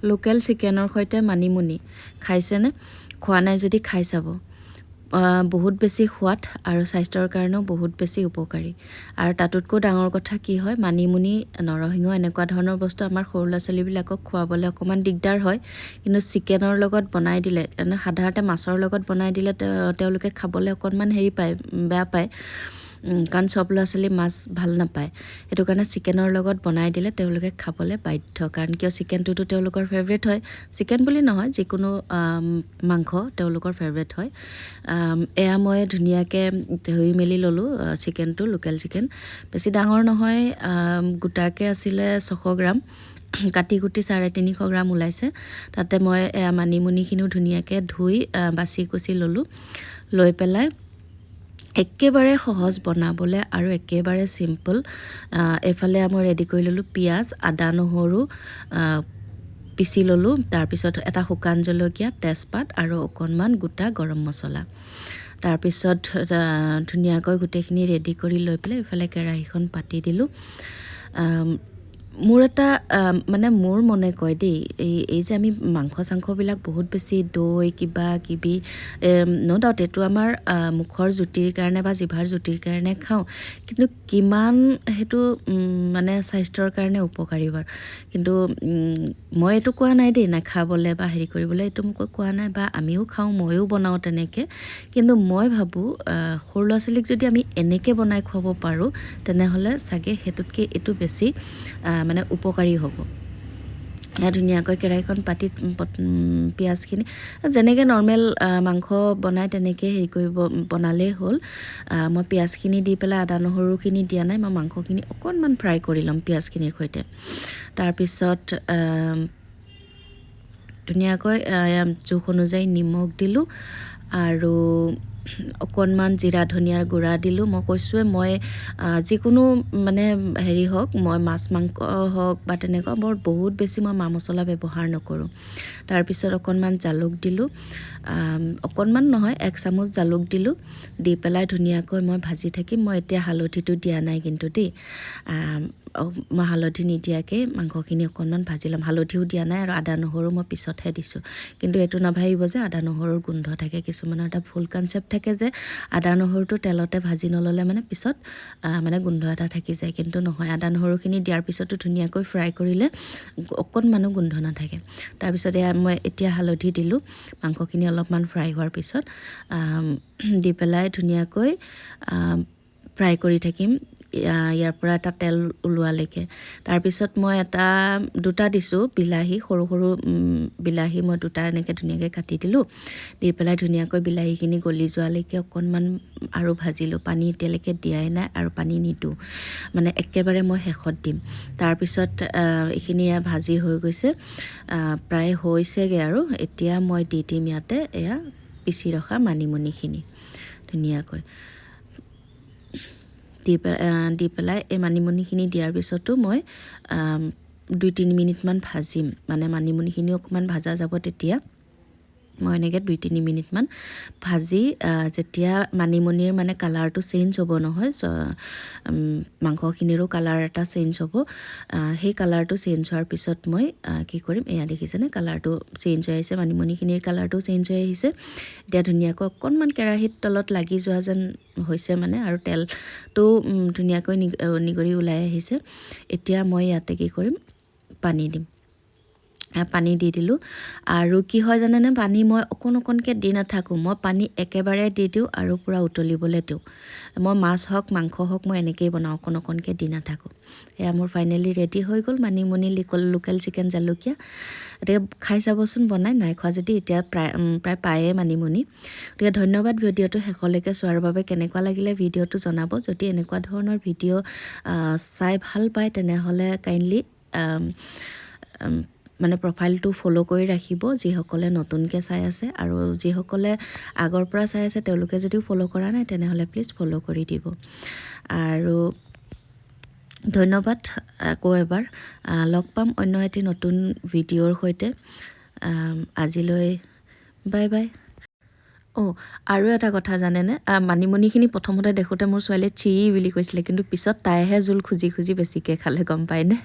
Local চিকেনৰ সৈতে মানিমুনি খাইছেনে? খোৱা নাই যদি খাই চাব। বহুত বেছি সোৱাদ আৰু স্বাস্থ্যৰ কাৰণেও বহুত বেছি উপকাৰী। আৰু তাতোতকৈ ডাঙৰ কথা কি হয়, মানিমুনি নৰসিংহ এনেকুৱা ধৰণৰ বস্তু আমাৰ সৰু ল'ৰা ছোৱালীবিলাকক খুৱাবলৈ অকণমান দিগদাৰ হয়, কিন্তু চিকেনৰ লগত বনাই দিলে, সাধাৰণতে মাছৰ লগত বনাই দিলে তেওঁলোকে খাবলৈ অকণমান বেয়া পায়, কাৰণ চব ল'ৰা ছোৱালী মাছ ভাল নাপায়। সেইটো কাৰণে চিকেনৰ লগত বনাই দিলে তেওঁলোকে খাবলৈ বাধ্য, কাৰণ কিয় চিকেনটোতো তেওঁলোকৰ ফেভৰেট হয়। চিকেন বুলি নহয়, যিকোনো মাংস তেওঁলোকৰ ফেভৰেট হয়। এয়া মই ধুনীয়াকৈ ধুই মেলি ল'লোঁ চিকেনটো, লোকেল চিকেন। বেছি ডাঙৰ নহয়, গোটাকৈ আছিলে 600 গ্ৰাম, কাটি কুটি 350 গ্ৰাম ওলাইছে। তাতে মই মানিমুনিখিনিও ধুনীয়াকৈ ধুই বাছি কুচি ল'লোঁ। লৈ পেলাই একেবাৰে সহজ বনাবলৈ আৰু একেবাৰে চিম্পল। এইফালে মই ৰেডি কৰি ল'লোঁ পিঁয়াজ, আদা নহৰু পিচি ল'লোঁ। তাৰপিছত এটা শুকান জলকীয়া, তেজপাত আৰু অকণমান গোটা গৰম মছলা। তাৰপিছত ধুনীয়াকৈ গোটেইখিনি ৰেডি কৰি লৈ পেলাই এইফালে কেৰাহীখন পাতি দিলোঁ। মোৰ মনে কয় দেই, এই যে আমি মাংস চাংসবিলাক বহুত বেছি দৈ কিবা কিবি, ন' ডাউট এইটো আমাৰ মুখৰ জুতিৰ কাৰণে বা জিভাৰ জুতিৰ কাৰণে খাওঁ, কিন্তু কিমান সেইটো মানে স্বাস্থ্যৰ কাৰণে উপকাৰী বাৰু। কিন্তু মই এইটো কোৱা নাই দেই নাখাবলৈ বা হেৰি কৰিবলৈ, এইটো মোক কোৱা নাই, বা আমিও খাওঁ, ময়ো বনাওঁ তেনেকৈ। কিন্তু মই ভাবোঁ সৰু ল'ৰা ছোৱালীক যদি আমি এনেকৈ বনাই খুৱাব পাৰোঁ, তেনেহ'লে চাগে সেইটোতকৈ এইটো বেছি মানে উপকাৰী হ'ব। ধুনীয়াকৈ কেৰাহীখন পাতি পিঁয়াজখিনি যেনেকৈ নৰ্মেল মাংস বনাই তেনেকৈ বনালেই হ'ল। মই পিঁয়াজখিনি দি পেলাই আদা নহৰুখিনি দিয়া নাই, মই মাংসখিনি অকণমান ফ্ৰাই কৰি ল'ম পিঁয়াজখিনিৰ সৈতে। তাৰপিছত ধুনীয়াকৈ জোখ অনুযায়ী নিমখ দিলোঁ আৰু অকণমান জিৰা ধনিয়াৰ গুড়া দিলোঁ। মই কৈছোঁৱে, মই যিকোনো মানে হেৰি হওক, মই মাছ মাংস হওক বা তেনেকুৱা বহুত বেছি মই মা মছলা ব্যৱহাৰ নকৰোঁ। তাৰপিছত অকণমান জালুক দিলোঁ, অকণমান নহয় 1 চামুচ জালুক দিলোঁ। দি পেলাই ধুনীয়াকৈ মই ভাজি থাকিম। মই এতিয়া হালধিটো দিয়া নাই কিন্তু দেই, মই হালধি নিদিয়াকৈ মাংসখিনি অকণমান ভাজি ল'ম। হালধিও দিয়া নাই আৰু আদা নহৰু মই পিছতহে দিছোঁ। কিন্তু এইটো নাভাবিব যে আদা নহৰুৰ গোন্ধ থাকে। কিছুমানৰ এটা ভুল কনচেপ্ট থাকে যে আদা নহৰুটো তেলতে ভাজি নল'লে মানে পিছত মানে গোন্ধ এটা থাকি যায়, কিন্তু নহয়। আদা নহৰুখিনি দিয়াৰ পিছতো ধুনীয়াকৈ ফ্ৰাই কৰিলে অকণমানো গোন্ধ নাথাকে। তাৰপিছত মই এতিয়া হালধি দিলোঁ, মাংসখিনি অলপমান ফ্ৰাই হোৱাৰ পিছত দি পেলাই ধুনীয়াকৈ ফ্ৰাই কৰি থাকিম ইয়াৰ পৰা এটা তেল ওলোৱালৈকে। তাৰপিছত মই দুটা দিছোঁ বিলাহী, সৰু সৰু বিলাহী মই দুটা এনেকৈ ধুনীয়াকৈ কাটি দিলোঁ। দি পেলাই ধুনীয়াকৈ বিলাহীখিনি গলি যোৱালৈকে অকণমান আৰু ভাজিলোঁ। পানী এতিয়ালৈকে দিয়াই নাই আৰু পানী নিদিওঁ, মানে একেবাৰে মই শেষত দিম। তাৰপিছত এইখিনি ভাজি হৈ গৈছে, প্ৰায় হৈছেগৈ আৰু এতিয়া মই দি দিম ইয়াতে এয়া পিচি ৰখা মানিমুনিখিনি ধুনীয়াকৈ দি পেলাই এই মানিমুনিখিনি দিয়াৰ পিছতো মই 2-3 মিনিটমান ভাজিম। মানে মানিমুনিখিনি অকণমান ভাজা যাব, তেতিয়া মই এনেকৈ 2-3 মিনিটমান ভাজি যেতিয়া মানিমুনিৰ মানে কালাৰটো চেঞ্জ হ'ব নহয়, মাংসখিনিৰো কালাৰ এটা চেঞ্জ হ'ব, সেই কালাৰটো চেঞ্জ হোৱাৰ পিছত মই কি কৰিম, এয়া দেখিছেনে কালাৰটো চেঞ্জ হৈ আহিছে, মানিমুনিখিনিৰ কালাৰটো চেঞ্জ হৈ আহিছে। এতিয়া ধুনীয়াকৈ অকণমান কেৰাহীত তলত লাগি যোৱা যেন হৈছে মানে, আৰু তেলটো ধুনীয়াকৈ নিগৰি ওলাই আহিছে। এতিয়া মই ইয়াতে কি কৰিম, পানী দিম। পানী দি দিলোঁ। আৰু কি হয় জানেনে, পানী মই অকণকৈ দি নাথাকোঁ, মই পানী একেবাৰে দি দিওঁ আৰু পূৰা উতলিবলৈ দিওঁ। মই মাছ হওক মাংস হওক মই এনেকৈয়ে বনাওঁ, অকণকৈ দি নাথাকোঁ। এয়া মোৰ ফাইনেলি ৰেডি হৈ গ'ল মানিমুনি লোকেল চিকেন জালুকীয়া। গতিকে খাই চাবচোন বনাই, নাই খোৱা যদি এতিয়া প্ৰায় পায়েই মানিমুনি। গতিকে ধন্যবাদ ভিডিঅ'টো শেষলৈকে চোৱাৰ বাবে। কেনেকুৱা লাগিলে ভিডিঅ'টো জনাব। যদি এনেকুৱা ধৰণৰ ভিডিঅ' চাই ভাল পায় তেনেহ'লে কাইণ্ডলি মানে প্ৰফাইলটো ফ'ল' কৰি ৰাখিব, যিসকলে নতুনকৈ চাই আছে। আৰু যিসকলে আগৰ পৰা চাই আছে তেওঁলোকে যদিও ফ'ল' কৰা নাই তেনেহ'লে প্লিজ ফ'ল' কৰি দিব। আৰু ধন্যবাদ আকৌ এবাৰ। লগ পাম অন্য এটি নতুন ভিডিঅ'ৰ সৈতে। আজিলৈ বাই বাই। আৰু এটা কথা জানেনে, মানিমুনিখিনি প্ৰথমতে দেখোঁতে মোৰ ছোৱালীয়ে চি বুলি কৈছিলে, কিন্তু পিছত তাইহে জোল খুজি খুজি বেছিকৈ খালে, গম পায়নে?